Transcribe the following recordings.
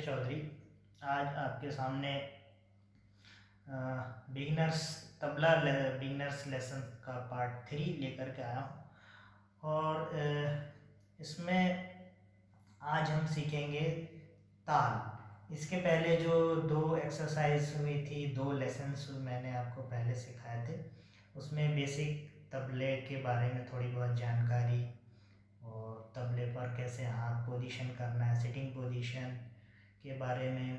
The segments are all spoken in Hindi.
मुकेश चौधरी आज आपके सामने बिगिनर्स तबला बिगिनर्स लेसन का पार्ट 3 लेकर के आया हूँ। और इसमें आज हम सीखेंगे ताल। इसके पहले जो 2 एक्सरसाइज हुई थी, 2 लेसन्स मैंने आपको पहले सिखाए थे, उसमें बेसिक तबले के बारे में थोड़ी बहुत जानकारी और तबले पर कैसे हाथ पोजीशन करना है, सिटिंग पोजीशन के बारे में,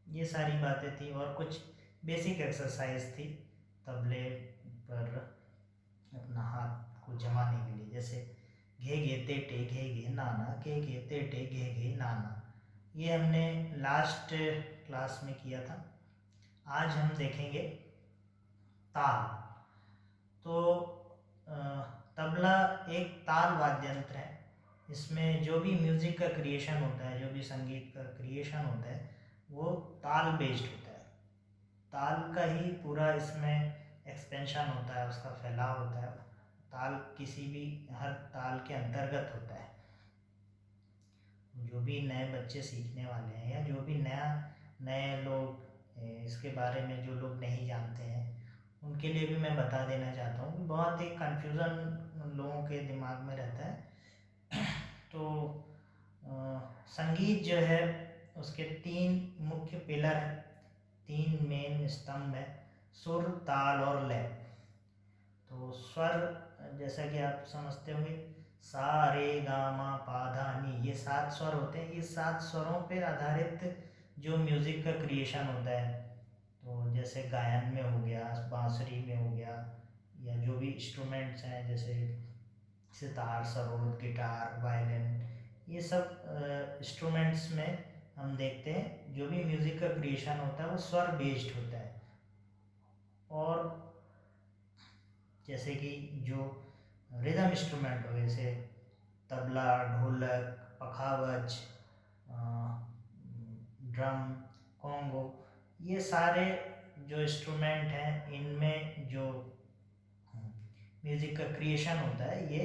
ये सारी बातें थी। और कुछ बेसिक एक्सरसाइज थी तबले पर अपना हाथ को जमाने के लिए, जैसे घे घे ते टे घे घे नाना, घे घे ते टे घे घे नाना। ये हमने लास्ट क्लास में किया था। आज हम देखेंगे ताल। तो तबला एक ताल वाद्य यंत्र है। इसमें जो भी म्यूज़िक का क्रिएशन होता है, जो भी संगीत का क्रिएशन होता है, वो ताल बेस्ड होता है। ताल का ही पूरा इसमें एक्सपेंशन होता है, उसका फैलाव होता है। ताल किसी भी हर ताल के अंतर्गत होता है। जो भी नए बच्चे सीखने वाले हैं या जो भी नए लोग इसके बारे में जो लोग नहीं जानते हैं, उनके लिए भी मैं बता देना चाहता हूँ कि बहुत ही कन्फ्यूज़न लोगों के दिमाग में रहता है। तो संगीत जो है उसके 3 मुख्य पिलर हैं, 3 मेन स्तंभ है, सुर, ताल और लय। तो स्वर जैसा कि आप समझते होंगे, सा रे गा मा पा धा नी, ये 7 स्वर होते हैं। ये 7 स्वरों पर आधारित जो म्यूज़िक का क्रिएशन होता है, तो जैसे गायन में हो गया, बांसुरी में हो गया, या जो भी इंस्ट्रूमेंट्स हैं जैसे सितार, सरोद, गिटार, वायलिन, ये सब इंस्ट्रूमेंट्स में हम देखते हैं जो भी म्यूज़िक का क्रिएशन होता है वो स्वर बेस्ड होता है। और जैसे कि जो रिदम इंस्ट्रूमेंट हो, जैसे तबला, ढोलक, पखावज, ड्रम, कॉन्गो, ये सारे जो इंस्ट्रूमेंट हैं, इनमें जो म्यूज़िक का क्रिएशन होता है ये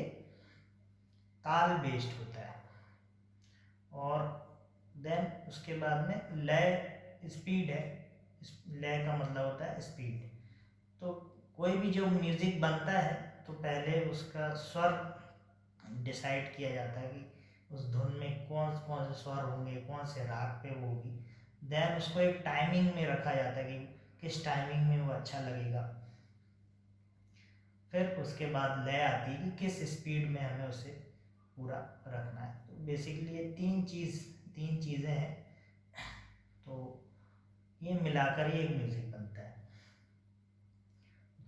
ताल बेस्ड होता है। और देन उसके बाद में लय, स्पीड है। लय का मतलब होता है स्पीड। तो कोई भी जो म्यूज़िक बनता है तो पहले उसका स्वर डिसाइड किया जाता है कि उस धुन में कौन कौन से स्वर होंगे, कौन से राग पे वो होगी। देन उसको एक टाइमिंग में रखा जाता है कि किस टाइमिंग में वो अच्छा लगेगा। फिर उसके बाद लय आती है कि किस स्पीड में हमें उसे पूरा रखना है। तो बेसिकली ये 3 चीज़ें हैं। तो ये मिलाकर ही एक म्यूज़िक बनता है।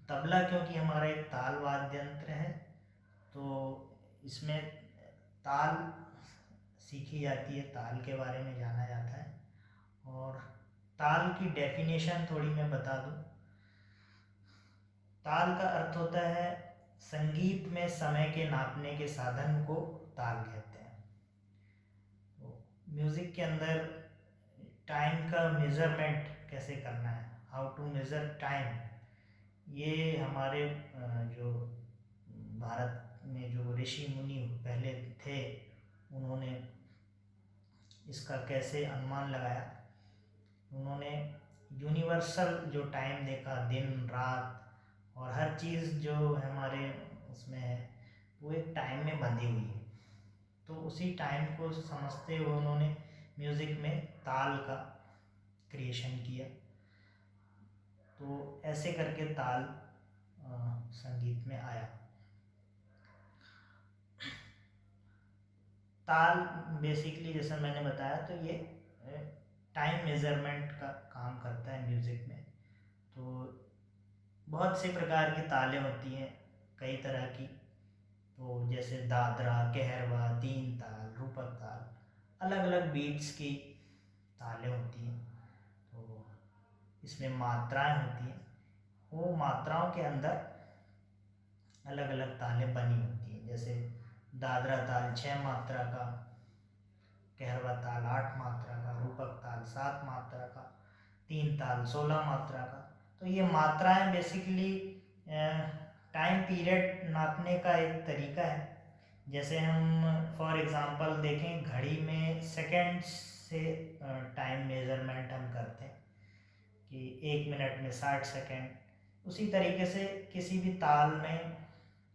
तबला क्योंकि हमारा एक ताल वाद्य यंत्र है, तो इसमें ताल सीखी जाती है, ताल के बारे में जाना जाता है। और ताल की डेफिनेशन थोड़ी मैं बता दूं। ताल का अर्थ होता है संगीत में समय के नापने के साधन को ताल कहते हैं। तो म्यूज़िक के अंदर टाइम का मेज़रमेंट कैसे करना है, हाउ टू मेज़र टाइम, ये हमारे जो भारत में जो ऋषि मुनि पहले थे, उन्होंने इसका कैसे अनुमान लगाया। उन्होंने यूनिवर्सल जो टाइम देखा, दिन रात और हर चीज़ जो हमारे उसमें है वो एक टाइम में बंधी हुई है। तो उसी टाइम को समझते हुए उन्होंने म्यूज़िक में ताल का क्रिएशन किया। तो ऐसे करके ताल संगीत में आया। ताल बेसिकली जैसा मैंने बताया, तो ये टाइम मेज़रमेंट का काम करता है म्यूज़िक में। तो बहुत से प्रकार की तालें होती हैं, कई तरह की। तो जैसे दादरा, कहरवा, तीन ताल, रूपक ताल, अलग अलग बीट्स की तालें होती हैं। तो इसमें मात्राएं होती हैं, वो मात्राओं के अंदर अलग अलग तालें बनी होती हैं। जैसे दादरा ताल 6 मात्रा का, कहरवा ताल 8 मात्रा का, रूपक ताल 7 मात्रा का, तीन ताल 16 मात्रा का। तो ये मात्राएं बेसिकली टाइम पीरियड नापने का एक तरीका है। जैसे हम फॉर एग्ज़ाम्पल देखें, घड़ी में सेकेंड्स से टाइम मेज़रमेंट हम करते हैं कि 1 मिनट में 60 सेकेंड। उसी तरीके से किसी भी ताल में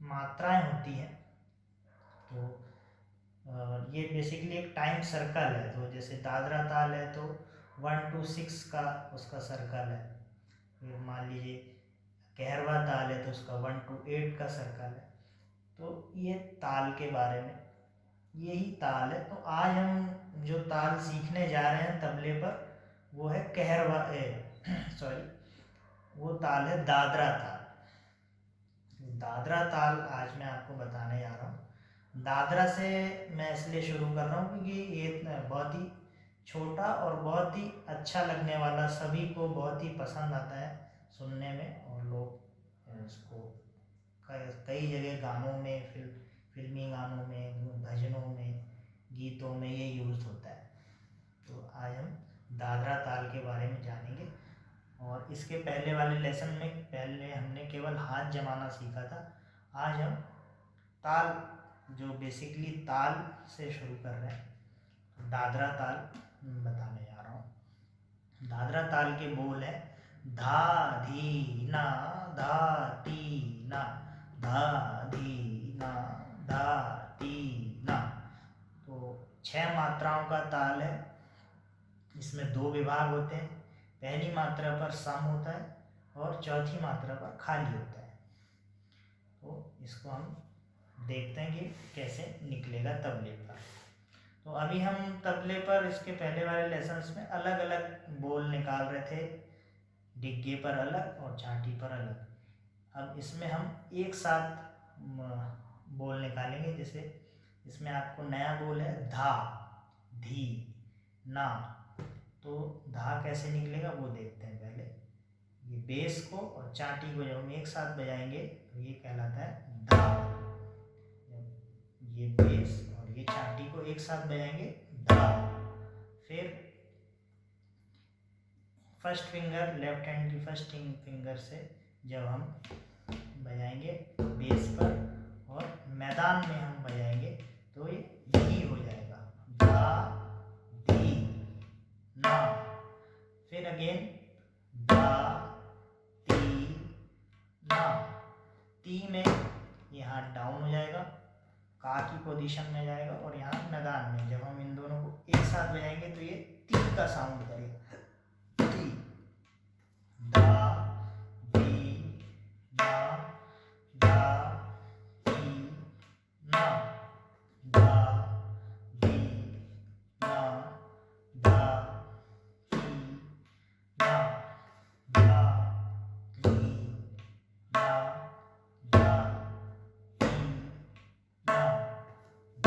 मात्राएं होती हैं। तो ये बेसिकली एक टाइम सर्कल है। तो जैसे दादरा ताल है तो 1 to 6 का उसका सर्कल है। फिर मान लीजिए कहरवा ताल है तो उसका 1 to 8 का सर्कल है। तो ये ताल के बारे में यही ताल है। तो आज हम जो ताल सीखने जा रहे हैं तबले पर वो है कहरवा सॉरी वो ताल है दादरा ताल। दादरा ताल आज मैं आपको बताने जा रहा हूँ। दादरा से मैं इसलिए शुरू कर रहा हूँ क्योंकि ये बहुत ही छोटा और बहुत ही अच्छा लगने वाला, सभी को बहुत ही पसंद आता है सुनने में। और लोग इसको कई जगह गानों में, फिल्मी गानों में, भजनों में, गीतों में ये यूज़ होता है। तो आज हम दादरा ताल के बारे में जानेंगे। और इसके पहले वाले लेसन में पहले हमने केवल हाथ जमाना सीखा था। आज हम ताल, जो बेसिकली ताल से शुरू कर रहे हैं, दादरा ताल बताने जा रहा हूँ। दादरा ताल के बोल है धा धी ना धा टी ना, धा धी ना धा टी ना। तो 6 मात्राओं का ताल है। इसमें 2 विभाग होते हैं। पहली मात्रा पर सम होता है और चौथी मात्रा पर खाली होता है। तो इसको हम देखते हैं कि कैसे निकलेगा तबले पर। तो अभी हम तबले पर इसके पहले वाले लेसन्स में अलग अलग बोल निकाल रहे थे, डिग्गे पर अलग और चाटी पर अलग। अब इसमें हम एक साथ बोल निकालेंगे। जैसे इसमें आपको नया बोल है धा धी ना। तो धा कैसे निकलेगा वो देखते हैं पहले। ये बेस को और चाटी को जब हम एक साथ बजाएंगे तो ये कहलाता है धा। ये बेस और ये चाटी को एक साथ बजाएंगे धा। फिर फर्स्ट फिंगर, लेफ्ट हैंड की फर्स्ट फिंगर से जब हम बजाएंगे बेस पर और मैदान में हम बजाएंगे तो ये धी हो जाएगा, धा धी ना। फिर अगेन धा ती ना। ती में ये हाथ डाउन हो जाएगा, का की पोजीशन में जाएगा और यहाँ मैदान में जब हम इन दोनों को एक साथ बजाएंगे तो ये ती का साउंड करेगा, ती। धा धी ना धा धी ना, धा धी ना धा धी ना, धा धी ना धा धी ना, धा धी ना धा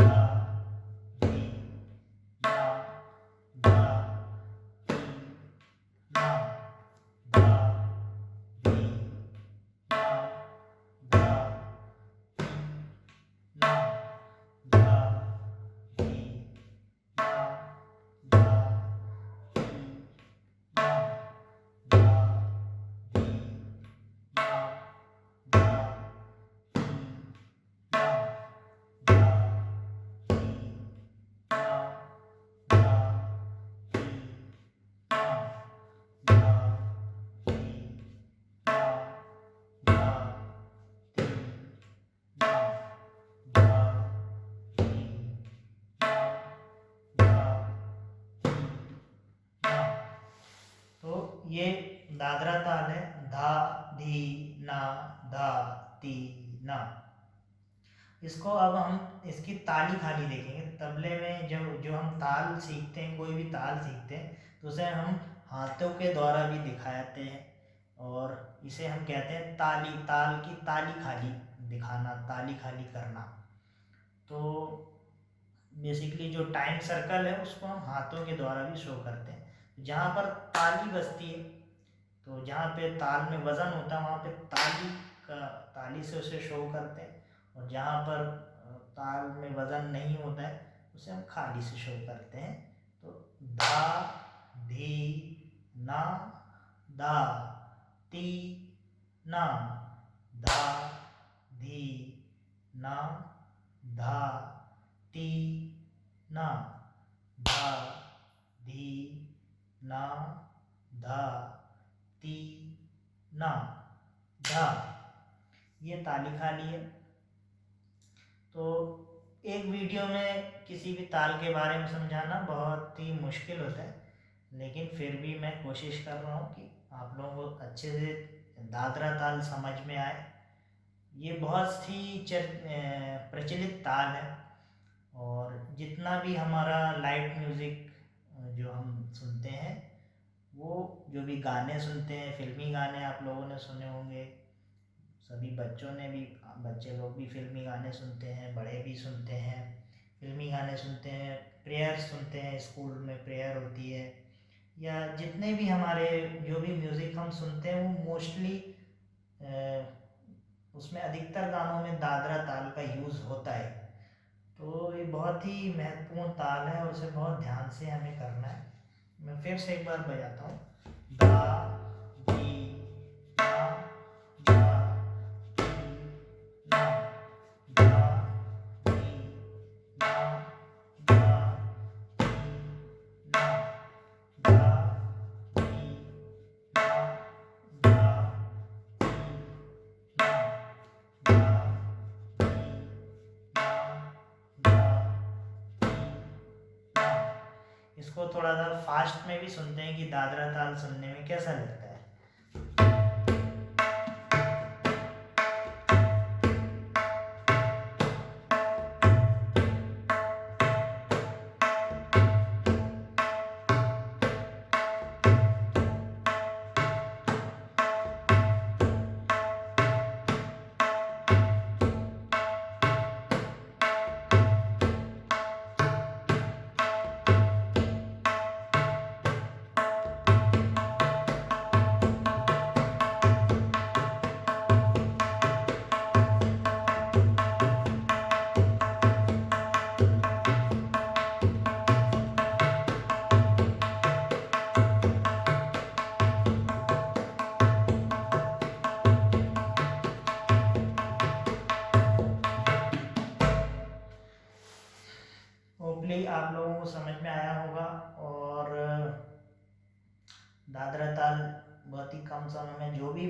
धी ना, धा धी ना धा धी ना, धा धी ना धा धी ना, धा धी ना धा धी ना, धा धी ना धा धी ना, धा धी ना धा धी ना, धा धी ना धा धी ना। तो ये दादरा ताल है, धा धी ना धा ती ना। इसको अब हम इसकी ताली खाली देखेंगे। तबले में जो हम ताल सीखते हैं, कोई भी ताल सीखते हैं तो उसे हम हाथों के द्वारा भी दिखाते हैं और इसे हम कहते हैं ताली। ताल की ताली खाली दिखाना, ताली खाली करना। तो बेसिकली जो टाइम सर्कल है उसको हम हाथों के द्वारा भी शो करते हैं। जहाँ पर ताली बजती है, तो जहाँ पे ताल में वज़न होता है वहाँ पे ताली से उसे शो करते हैं। और जहाँ पर ताल में वज़न नहीं होता है उसे हम खाली से शो करते हैं। तो धा धी ना धा ती ना, धा धी ना धा ती ना, धा धी ना धा ती ना धा, ये ताली खाली है। तो एक वीडियो में किसी भी ताल के बारे में समझाना बहुत ही मुश्किल होता है, लेकिन फिर भी मैं कोशिश कर रहा हूँ कि आप लोगों को अच्छे से दादरा ताल समझ में आए। ये बहुत ही प्रचलित ताल है, और जितना भी हमारा लाइट म्यूज़िक जो हम सुनते हैं, वो जो भी गाने सुनते हैं, फिल्मी गाने आप लोगों ने सुने होंगे, सभी बच्चे लोग भी फिल्मी गाने सुनते हैं, बड़े भी सुनते हैं, फिल्मी गाने सुनते हैं, प्रेयर सुनते हैं, स्कूल में प्रेयर होती है, या जितने भी हमारे जो भी म्यूज़िक हम सुनते हैं वो मोस्टली उसमें अधिकतर गानों में दादरा ताल का यूज़ होता है। तो ये बहुत ही महत्वपूर्ण ताल है और उसे बहुत ध्यान से हमें करना है। मैं फिर से एक बार बजाता हूँ। दा दी ना दा दी ना दा दी ना दा दी ना दा दी ना दा दी ना दा दी। इसको थोड़ा सा फास्ट में भी सुनते हैं कि दादरा ताल सुनने में कैसा लगता है। होपफुली आप लोगों को समझ में आया होगा, और दादरा ताल बहुत ही कम समय में जो भी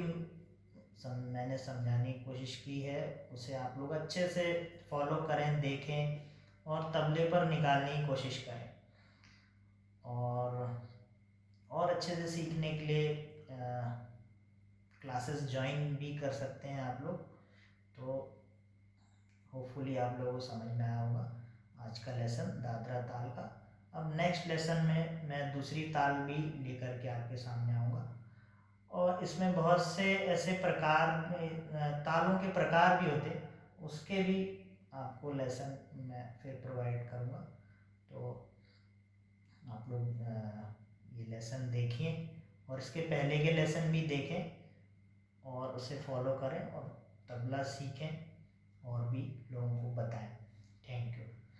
मैंने समझाने की कोशिश की है उसे आप लोग अच्छे से फॉलो करें, देखें और तबले पर निकालने की कोशिश करें। और अच्छे से सीखने के लिए क्लासेस ज्वाइन भी कर सकते हैं आप लोग। तो होपफुली आप लोगों को समझ में आया होगा आज का लेसन दादरा ताल का। अब नेक्स्ट लेसन में मैं दूसरी ताल भी लेकर के आपके सामने आऊँगा, और इसमें बहुत से ऐसे तालों के प्रकार भी होते, उसके भी आपको लेसन मैं फिर प्रोवाइड करूँगा। तो आप लोग ये लेसन देखिए और इसके पहले के लेसन भी देखें और उसे फॉलो करें और तबला सीखें और भी लोगों को बताएं। Thank you.